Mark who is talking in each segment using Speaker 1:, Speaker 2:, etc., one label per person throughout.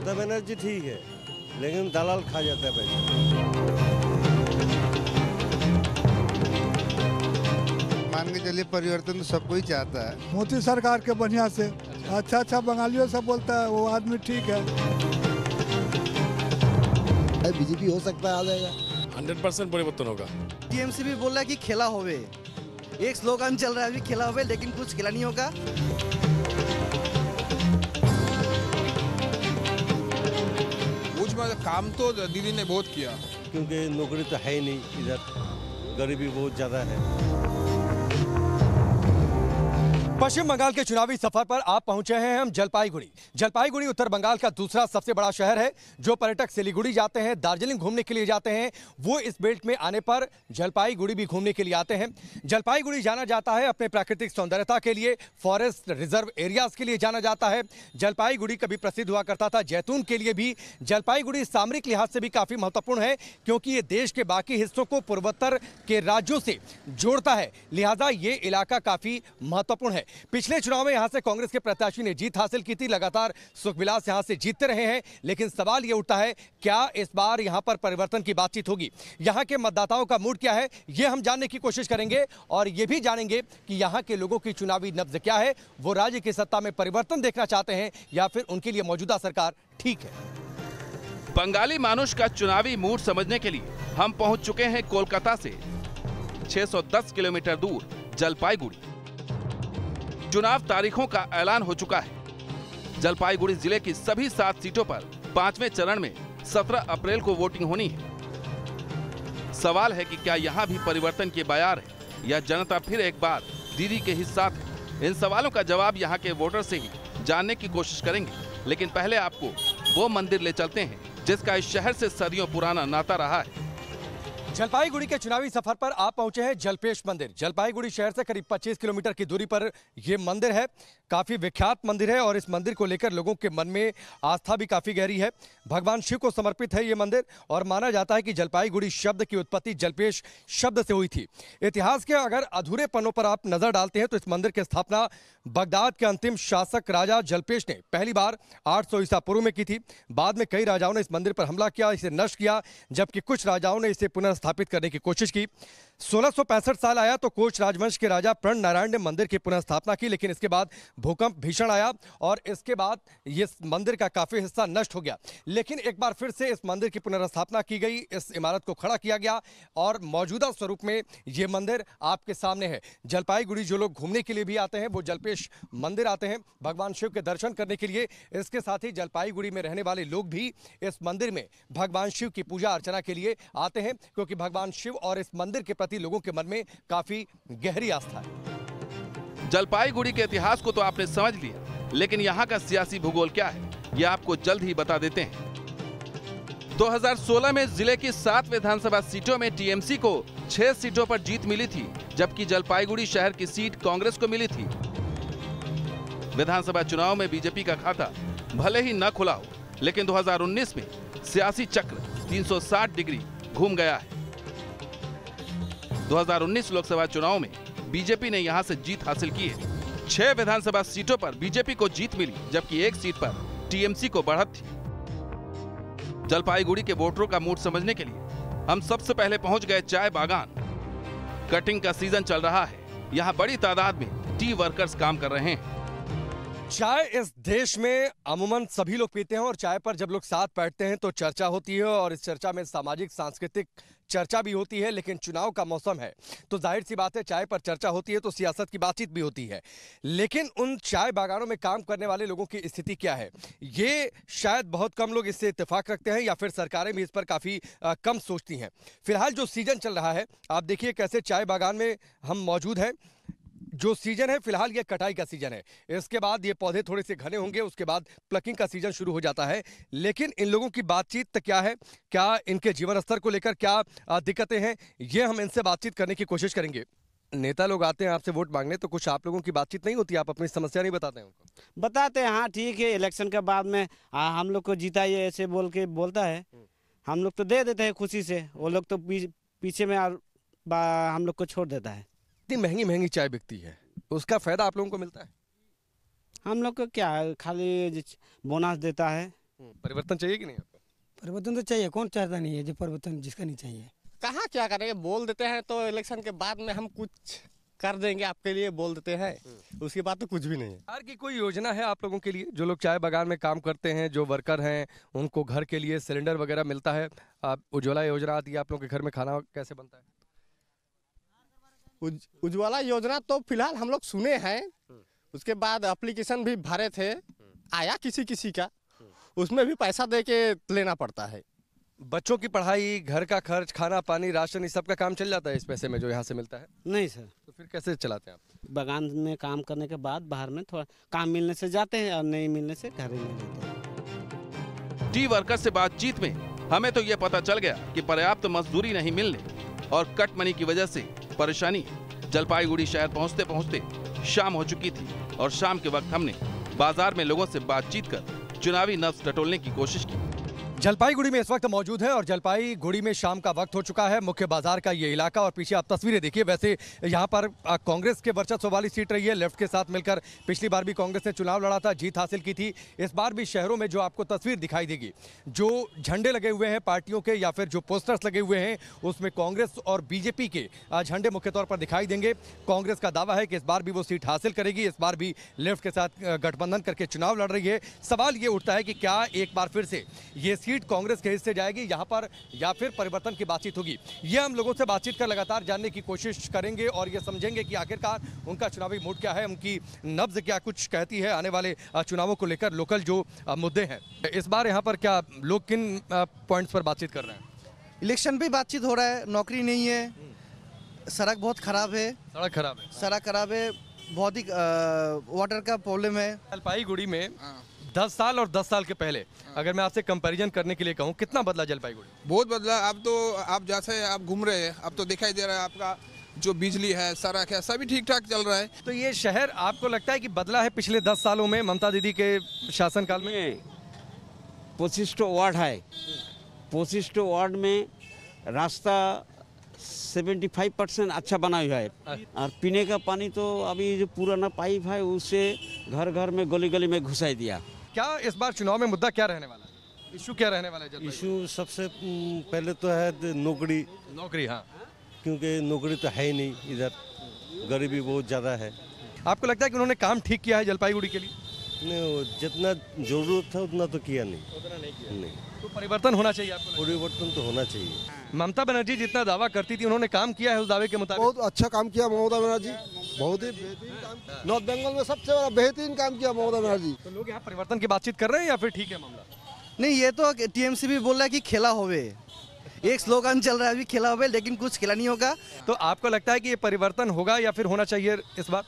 Speaker 1: ममता बनर्जी ठीक है, लेकिन दलाल खा जाता है पैसा।
Speaker 2: मान के चलिए परिवर्तन तो सब कोई चाहता है।
Speaker 3: मोदी सरकार के बढ़िया से अच्छा बंगालियों सब बोलता है, वो आदमी ठीक है।
Speaker 4: बीजेपी हो सकता है आ जाएगा,
Speaker 5: 100% परिवर्तन होगा।
Speaker 6: टीएमसी भी बोल रहा है कि खेला होवे, एक स्लोगन चल रहा है अभी खेला होवे, लेकिन कुछ खेला नहीं होगा।
Speaker 2: काम तो दीदी ने बहुत किया,
Speaker 1: क्योंकि नौकरी तो है ही नहीं, इधर गरीबी बहुत ज़्यादा है।
Speaker 7: पश्चिम बंगाल के चुनावी सफर पर आप पहुंचे हैं हम जलपाईगुड़ी। जलपाईगुड़ी उत्तर बंगाल का दूसरा सबसे बड़ा शहर है। जो पर्यटक सिलीगुड़ी जाते हैं, दार्जिलिंग घूमने के लिए जाते हैं, वो इस बेल्ट में आने पर जलपाईगुड़ी भी घूमने के लिए आते हैं। जलपाईगुड़ी जाना जाता है अपने प्राकृतिक सौंदर्यता के लिए, फॉरेस्ट रिजर्व एरियाज के लिए जाना जाता है। जलपाईगुड़ी कभी प्रसिद्ध हुआ करता था जैतून के लिए भी। जलपाईगुड़ी सामरिक लिहाज से भी काफी महत्वपूर्ण है, क्योंकि ये देश के बाकी हिस्सों को पूर्वोत्तर के राज्यों से जोड़ता है, लिहाजा ये इलाका काफी महत्वपूर्ण है। पिछले चुनाव में यहां से कांग्रेस के प्रत्याशी ने जीत हासिल की थी, लगातार सुखविलास यहां से जीतते रहे हैं, लेकिन सवाल यह उठता है क्या इस बार यहां पर परिवर्तन की बातचीत होगी? यहां के मतदाताओं का मूड क्या है, यह हम जानने की कोशिश करेंगे और यह भी जानेंगे कि यहां के लोगों की चुनावी नब्ज क्या है। वो राज्य की सत्ता में परिवर्तन देखना चाहते हैं या फिर उनके लिए मौजूदा सरकार ठीक है?
Speaker 8: बंगाली मानुष का चुनावी मूड समझने के लिए हम पहुंच चुके हैं कोलकाता से 610 किलोमीटर दूर जलपाईगुड़ी। चुनाव तारीखों का ऐलान हो चुका है। जलपाईगुड़ी जिले की सभी 7 सीटों पर 5वें चरण में 17 अप्रैल को वोटिंग होनी है। सवाल है कि क्या यहाँ भी परिवर्तन के बयार है या जनता फिर एक बार दीदी के ही साथ है? इन सवालों का जवाब यहाँ के वोटर से ही जानने की कोशिश करेंगे, लेकिन पहले आपको वो मंदिर ले चलते हैं जिसका इस शहर से सदियों पुराना नाता रहा है।
Speaker 7: जलपाईगुड़ी के चुनावी सफर पर आप पहुंचे हैं जलपेश मंदिर। जलपाईगुड़ी शहर से करीब 25 किलोमीटर की दूरी पर यह मंदिर है। काफी विख्यात मंदिर है और इस मंदिर को लेकर लोगों के मन में आस्था भी काफी गहरी है। भगवान शिव को समर्पित है ये मंदिर और माना जाता है कि जलपाईगुड़ी शब्द की उत्पत्ति जलपेश शब्द से हुई थी। इतिहास के अगर अधूरे पन्नों पर आप नजर डालते हैं तो इस मंदिर की स्थापना बगदाद के अंतिम शासक राजा जलपेश ने पहली बार 800 ईसा पूर्व में की थी। बाद में कई राजाओं ने इस मंदिर पर हमला किया, इसे नष्ट किया, जबकि कुछ राजाओं ने इसे पुनर्स्थापित करने की कोशिश की। 1665 साल आया तो कोच राजवंश के राजा प्रण नारायण ने मंदिर की पुनर्स्थापना की, लेकिन इसके बाद भूकंप भीषण आया और इसके बाद ये मंदिर का काफी हिस्सा नष्ट हो गया। लेकिन एक बार फिर से इस मंदिर की पुनर्स्थापना की गई, इस इमारत को खड़ा किया गया और मौजूदा स्वरूप में ये मंदिर आपके सामने है। जलपाईगुड़ी जो लोग घूमने के लिए भी आते हैं वो जलपेश मंदिर आते हैं भगवान शिव के दर्शन करने के लिए। इसके साथ ही जलपाईगुड़ी में रहने वाले लोग भी इस मंदिर में भगवान शिव की पूजा अर्चना के लिए आते हैं, क्योंकि भगवान शिव और इस मंदिर के प्रति लोगों के मन में काफी गहरी आस्था है।
Speaker 8: जलपाईगुड़ी के इतिहास को तो आपने समझ लिया, लेकिन यहाँ का सियासी भूगोल क्या है ये आपको जल्द ही बता देते हैं। 2016 में जिले की 7 विधानसभा सीटों में टीएमसी को 6 सीटों पर जीत मिली थी, जबकि जलपाईगुड़ी शहर की सीट कांग्रेस को मिली थी। विधानसभा चुनाव में बीजेपी का खाता भले ही न खुला हो, लेकिन 2019 में सियासी चक्र 360 डिग्री घूम गया है। 2019 लोकसभा चुनाव में बीजेपी ने यहां से जीत हासिल की है। 6 विधानसभा सीटों पर बीजेपी को जीत मिली, जबकि 1 सीट पर टीएमसी को बढ़त थी। जलपाईगुड़ी के वोटरों का मूड समझने के लिए हम सबसे पहले पहुंच गए चाय बागान। कटिंग का सीजन चल रहा है, यहाँ बड़ी तादाद में टी वर्कर्स काम कर रहे हैं।
Speaker 7: चाय इस देश में अमूमन सभी लोग पीते हैं और चाय पर जब लोग साथ बैठते हैं तो चर्चा होती है और इस चर्चा में सामाजिक सांस्कृतिक चर्चा भी होती है। लेकिन चुनाव का मौसम है तो जाहिर सी बात है चाय पर चर्चा होती है तो सियासत की बातचीत भी होती है। लेकिन उन चाय बागानों में काम करने वाले लोगों की स्थिति क्या है, ये शायद बहुत कम लोग इससे इत्तेफाक रखते हैं या फिर सरकारें भी इस पर काफ़ी कम सोचती हैं। फिलहाल जो सीजन चल रहा है आप देखिए कैसे चाय बागान में हम मौजूद हैं। जो सीजन है फिलहाल ये कटाई का सीजन है, इसके बाद ये पौधे थोड़े से घने होंगे, उसके बाद प्लकिंग का सीजन शुरू हो जाता है। लेकिन इन लोगों की बातचीत क्या है, क्या इनके जीवन स्तर को लेकर क्या दिक्कतें हैं, ये हम इनसे बातचीत करने की कोशिश करेंगे। नेता लोग आते हैं आपसे वोट मांगने, तो कुछ आप लोगों की बातचीत नहीं होती, आप अपनी समस्या नहीं बताते हैं उनको?
Speaker 9: बताते हैं, हाँ ठीक है, इलेक्शन के बाद में हम लोग को जीता ये ऐसे बोल के बोलता है, हम लोग तो दे देते हैं खुशी से, वो लोग तो पीछे में हम लोग को छोड़ देता है।
Speaker 7: इतनी महंगी महंगी चाय बिकती है, उसका फायदा आप लोगों को मिलता है?
Speaker 9: हम लोग को क्या खाली बोनस देता है,
Speaker 7: परिवर्तन चाहिए कि नहीं आपको?
Speaker 10: परिवर्तन तो चाहिए, कौन चाहता नहीं है जो परिवर्तन जिसका नहीं चाहिए।
Speaker 11: कहाँ क्या करेंगे, बोल देते हैं तो इलेक्शन के बाद में हम कुछ कर देंगे आपके लिए बोल देते हैं, उसके बाद तो कुछ भी नहीं है।
Speaker 7: सरकार की कोई योजना है आप लोगों के लिए? जो लोग चाय बागान में काम करते हैं, जो वर्कर हैं, उनको घर के लिए सिलेंडर वगैरह मिलता है, आप उज्ज्वला योजना आती है, आप लोगों के घर में खाना कैसे बनता है?
Speaker 11: उज्ज्वला योजना तो फिलहाल हम लोग सुने हैं, उसके बाद एप्लीकेशन भी भरे थे, आया किसी का, उसमें भी पैसा दे के लेना पड़ता है।
Speaker 7: बच्चों की पढ़ाई, घर का खर्च, खाना पानी, राशन, इस सब का काम चल जाता है इस पैसे में जो यहाँ से मिलता है?
Speaker 9: नहीं सर।
Speaker 7: तो फिर कैसे चलाते हैं आप?
Speaker 9: बागान में काम करने के बाद बाहर में थोड़ा काम मिलने से जाते हैं और नहीं मिलने से घर ही में रहते हैं।
Speaker 8: टी वर्कर से बातचीत में हमें तो ये पता चल गया कि पर्याप्त मजदूरी नहीं मिलने और कट मनी की वजह से परेशानी जलपाईगुड़ी शहर पहुंचते पहुंचते शाम हो चुकी थी और शाम के वक्त हमने बाजार में लोगों से बातचीत कर चुनावी नब्ज टटोलने की कोशिश की।
Speaker 7: जलपाईगुड़ी में इस वक्त मौजूद है और जलपाईगुड़ी में शाम का वक्त हो चुका है। मुख्य बाजार का ये इलाका और पीछे आप तस्वीरें देखिए। वैसे यहाँ पर कांग्रेस के वर्चस्व वाली सीट रही है, लेफ्ट के साथ मिलकर पिछली बार भी कांग्रेस ने चुनाव लड़ा था, जीत हासिल की थी। इस बार भी शहरों में जो आपको तस्वीर दिखाई देगी, जो झंडे लगे हुए हैं पार्टियों के या फिर जो पोस्टर्स लगे हुए हैं, उसमें कांग्रेस और बीजेपी के झंडे मुख्य तौर पर दिखाई देंगे। कांग्रेस का दावा है कि इस बार भी वो सीट हासिल करेगी, इस बार भी लेफ्ट के साथ गठबंधन करके चुनाव लड़ रही है। सवाल ये उठता है कि क्या एक बार फिर से ये सीट कांग्रेस के हिस्से जाएगी यहाँ पर या फिर परिवर्तन की बातचीत होगी? ये हम लोगों से बातचीत कर लगातार जानने की कोशिश करेंगे और ये समझेंगे कि आखिरकार उनका चुनावी मूड क्या है, उनकी नब्ज क्या कुछ कहती है आने वाले चुनावों को लेकर, लोकल जो मुद्दे हैं। इस बार यहाँ पर क्या लोग किन पॉइंट्स पर बातचीत कर रहे हैं?
Speaker 6: इलेक्शन पे बातचीत हो रहा है, नौकरी नहीं है, सड़क बहुत खराब है, सड़क खराब है, बहुत ही वाटर का प्रॉब्लम है।
Speaker 7: जलपाईगुड़ी में 10 साल और 10 साल के पहले अगर मैं आपसे कंपैरिजन करने के लिए कहूँ, कितना बदला जलपाईगुड़ी?
Speaker 12: बहुत बदला। अब तो आप जैसे आप घूम रहे हैं, अब तो दिखाई दे रहा है आपका जो बिजली है, सड़क है, सभी ठीक ठाक चल रहा है।
Speaker 7: तो ये शहर आपको लगता है कि बदला है पिछले 10 सालों में ममता दीदी के शासनकाल में?
Speaker 9: 25 वार्ड है, 25 वार्ड में रास्ता 75% अच्छा बना हुआ है और पीने का पानी तो अभी जो पुराना पाइप है उससे घर घर में गली गली में घुसाई दिया।
Speaker 7: क्या इस बार चुनाव में मुद्दा क्या रहने वाला है? इशू क्या रहने वाला है?
Speaker 1: इशू सबसे पहले तो है नौकरी। हाँ, क्योंकि नौकरी तो है ही नहीं इधर, गरीबी बहुत ज़्यादा है।
Speaker 7: आपको लगता है कि उन्होंने काम ठीक किया है जलपाईगुड़ी के लिए?
Speaker 1: नहीं, जितना जरूरत था उतना तो किया नहीं।
Speaker 7: उतना नहीं किया। तो परिवर्तन होना चाहिए आपको?
Speaker 1: परिवर्तन तो होना चाहिए।
Speaker 7: ममता बनर्जी जितना दावा करती थी, उन्होंने काम किया है उस दावे के मुताबिक?
Speaker 4: बहुत अच्छा काम किया ममता बनर्जी, बहुत ही बेहतरीन काम। नॉर्थ बंगाल में सबसे बड़ा बेहतरीन काम किया ममता बनर्जी।
Speaker 7: तो लोग यहाँ परिवर्तन की बातचीत कर रहे हैं या फिर ठीक है मामला?
Speaker 6: नहीं, ये तो टीएमसी भी बोल रहा है कि खेला होवे, एक स्लोगन चल रहा है अभी, खेला होवे, लेकिन कुछ खेला नहीं होगा।
Speaker 7: तो आपको लगता है कि ये परिवर्तन होगा या फिर होना चाहिए इस बार?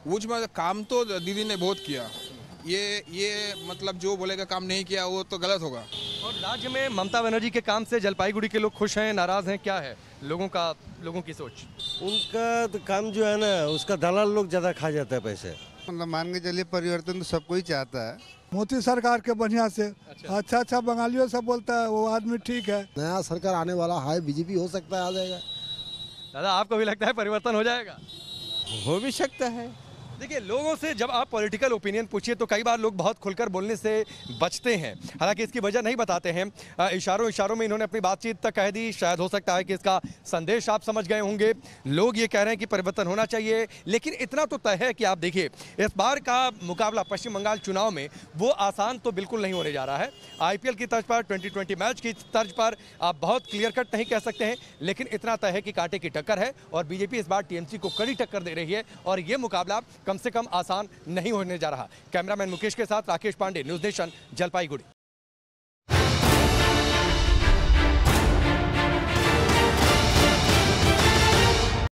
Speaker 12: उसमें काम तो दीदी ने बहुत किया, ये मतलब जो बोलेगा काम नहीं किया वो तो गलत होगा।
Speaker 7: और राज्य में ममता बनर्जी के काम से जलपाईगुड़ी के लोग खुश हैं, नाराज हैं, क्या है लोगों की सोच?
Speaker 1: उनका तो काम जो है ना, उसका दलाल लोग ज़्यादा खा जाता है पैसे।
Speaker 2: मतलब मान के चलिए परिवर्तन तो सबको ही चाहता है।
Speaker 3: मोदी सरकार के बढ़िया से अच्छा बंगालियों सब बोलता है वो आदमी ठीक है।
Speaker 4: नया सरकार आने वाला है, बीजेपी हो सकता है आ जाएगा।
Speaker 7: दादा आपको भी लगता है परिवर्तन हो जाएगा?
Speaker 11: हो भी सकता है।
Speaker 7: देखिए, लोगों से जब आप पॉलिटिकल ओपिनियन पूछिए तो कई बार लोग बहुत खुलकर बोलने से बचते हैं, हालांकि इसकी वजह नहीं बताते हैं। इशारों में इन्होंने अपनी बातचीत तक कह दी। शायद हो सकता है कि इसका संदेश आप समझ गए होंगे। लोग ये कह रहे हैं कि परिवर्तन होना चाहिए, लेकिन इतना तो तय है कि आप देखिए, इस बार का मुकाबला पश्चिम बंगाल चुनाव में वो आसान तो बिल्कुल नहीं होने जा रहा है। IPL की तर्ज पर, 2020 मैच की तर्ज पर आप बहुत क्लियर कट नहीं कह सकते हैं, लेकिन इतना तय है कि कांटे की टक्कर है और बीजेपी इस बार TMC को कड़ी टक्कर दे रही है और ये मुकाबला कम से कम आसान नहीं होने जा रहा। कैमरामैन मुकेश के साथ राकेश पांडे, न्यूज़ नेशन, जलपाईगुड़ी।